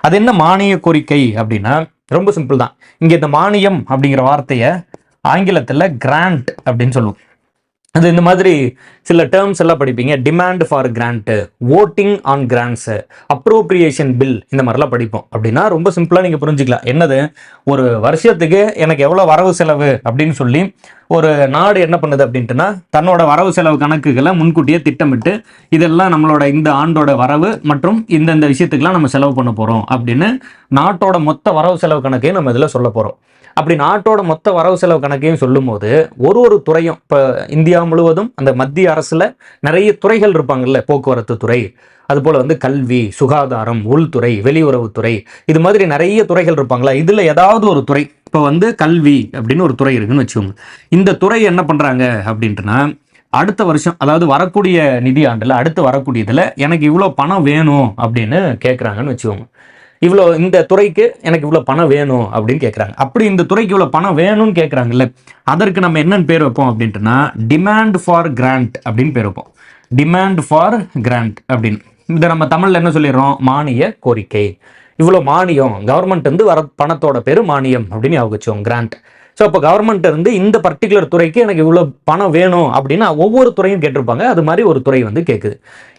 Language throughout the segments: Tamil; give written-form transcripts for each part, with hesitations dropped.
அது என்ன மானிய கோரிக்கை அப்படின்னா ரொம்ப சிம்பிள் தான். இங்க இந்த மானியம் அப்படிங்கிற வார்த்தையை ஆங்கிலத்தில் கிராண்ட் அப்படின்னு சொல்லுவோம். அது இந்த மாதிரி சில டேர்ம்ஸ் எல்லாம் படிப்பீங்க. Demand for grant, voting on grants, appropriation bill, இந்த மாதிரிலாம் படிப்போம். அப்படின்னா ரொம்ப சிம்பிளாக நீங்கள் புரிஞ்சுக்கலாம். என்னது, ஒரு வருஷத்துக்கு எனக்கு எவ்வளோ வரவு செலவு அப்படின்னு சொல்லி ஒரு நாடு என்ன பண்ணுது அப்படின்ட்டுனா தன்னோட வரவு செலவு கணக்குகளை முன்கூட்டியே திட்டமிட்டு இதெல்லாம் நம்மளோட இந்த ஆண்டோட வரவு மற்றும் இந்தந்த விஷயத்துக்கெல்லாம் நம்ம செலவு பண்ண போகிறோம் அப்படின்னு நாட்டோட மொத்த வரவு செலவு கணக்கையும் நம்ம இதில் சொல்ல போகிறோம். அப்படி நாட்டோட மொத்த வரவு செலவு கணக்கையும் சொல்லும் போது ஒரு துறையும் இப்போ இந்தியா முழுவதும் அந்த மத்திய அரசுல நிறைய துறைகள் இருப்பாங்கல்ல, போக்குவரத்து துறை, அதுபோல கல்வி, சுகாதாரம், உள்துறை, வெளியுறவுத்துறை, இது மாதிரி நிறைய துறைகள் இருப்பாங்களா. இதுல ஏதாவது ஒரு துறை, இப்போ கல்வி அப்படின்னு ஒரு துறை இருக்குன்னு வச்சுக்கோங்க. இந்த துறை என்ன பண்றாங்க அப்படின்ட்டுனா அடுத்த வருஷம், அதாவது வரக்கூடிய நிதி ஆண்டுல அடுத்து வரக்கூடியதுல எனக்கு இவ்வளோ பணம் வேணும் அப்படின்னு கேட்குறாங்கன்னு வச்சுக்கோங்க. இவ்வளோ இந்த துறைக்கு எனக்கு இவ்வளோ பணம் வேணும் அப்படின்னு கேட்குறாங்க. அப்படி இந்த துறைக்கு இவ்வளோ பணம் வேணும்னு கேட்குறாங்கல்ல, அதற்கு நம்ம என்னன்னு பேர் வைப்போம் அப்படின்ட்டுனா டிமாண்ட் ஃபார் கிராண்ட் அப்படின்னு பேர் வைப்போம். டிமாண்ட் ஃபார் கிராண்ட் அப்படின்னு இதை நம்ம தமிழில் என்ன சொல்லிடுறோம், மானிய கோரிக்கை. இவ்வளோ மானியம், கவர்மெண்ட் வர பணத்தோட பேர் மானியம் அப்படின்னு ஞாபகம் வச்சோம், கிராண்ட். ஸோ அப்போ கவர்மெண்ட் இந்த பர்டிகுலர் துறைக்கு எனக்கு இவ்வளோ பணம் வேணும் அப்படின்னு ஒவ்வொரு துறையும் கேட்டிருப்பாங்க. அது மாதிரி ஒரு துறை கேட்குது.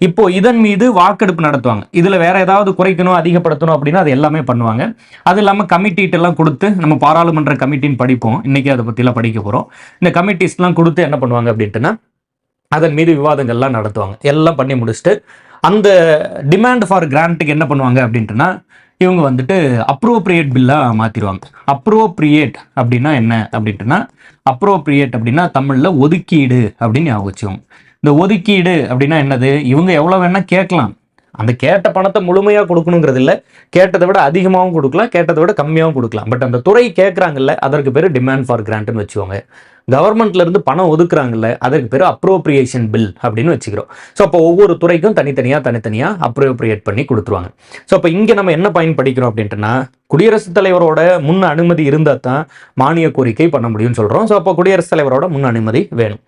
இப்போ இதன் மீது வாக்கெடுப்பு நடத்துவாங்க. இதில் வேற ஏதாவது குறைக்கணும் அதிகப்படுத்தணும் அப்படின்னா அது எல்லாமே பண்ணுவாங்க. அது இல்லாமல் கமிட்டிட்டெல்லாம் கொடுத்து, நம்ம பாராளுமன்ற கமிட்டின்னு படிப்போம், இன்னைக்கு அதை பற்றிலாம் படிக்க போகிறோம். இந்த கமிட்டிஸ்லாம் கொடுத்து என்ன பண்ணுவாங்க அப்படின்ட்டுனா அதன் மீது விவாதங்கள்லாம் நடத்துவாங்க. எல்லாம் பண்ணி முடிச்சுட்டு அந்த டிமாண்ட் ஃபார் கிராண்ட்டுக்கு என்ன பண்ணுவாங்க அப்படின்ட்டுனா இவங்க அப்ரோப்ரியேட் பில்லாக மாற்றிடுவாங்க. அப்ரோப்ரியேட் அப்படின்னா என்ன அப்படின்ட்டுனா, அப்ரோப்ரியேட் அப்படின்னா தமிழில் ஒதுக்கீடு அப்படின்னு ஞாபகம் வச்சுக்கோங்க. இந்த ஒதுக்கீடு அப்படின்னா என்னது, இவங்க எவ்வளோ வேணால் கேட்கலாம். அந்த கேட்ட பணத்தை முழுமையாக கொடுக்கணுங்கிறது இல்லை, கேட்டதை விட அதிகமாகவும் கொடுக்கலாம், கேட்டதை விட கம்மியாகவும் கொடுக்கலாம். பட் அந்த துறை கேட்குறாங்கல்ல, அதற்கு பேர் டிமாண்ட் ஃபார் கிராண்ட்னு வச்சுக்கோங்க. கவர்மெண்ட்ல இருந்து பணம் ஒதுக்குறாங்கல்ல, அதற்கு பேர் அப்ரோப்ரியேஷன் பில் அப்படின்னு வச்சுக்கிறோம். ஸோ அப்போ ஒவ்வொரு துறைக்கும் தனித்தனியாக அப்ரோப்ரியேட் பண்ணி கொடுத்துருவாங்க. ஸோ அப்போ இங்கே நம்ம என்ன பாயிண்ட் படிக்கிறோம் அப்படின்ட்டுனா, குடியரசுத் தலைவரோட முன் அனுமதி இருந்தால் தான் மானிய கோரிக்கை பண்ண முடியும்னு சொல்கிறோம். ஸோ அப்போ குடியரசுத் தலைவரோட முன் அனுமதி வேணும்.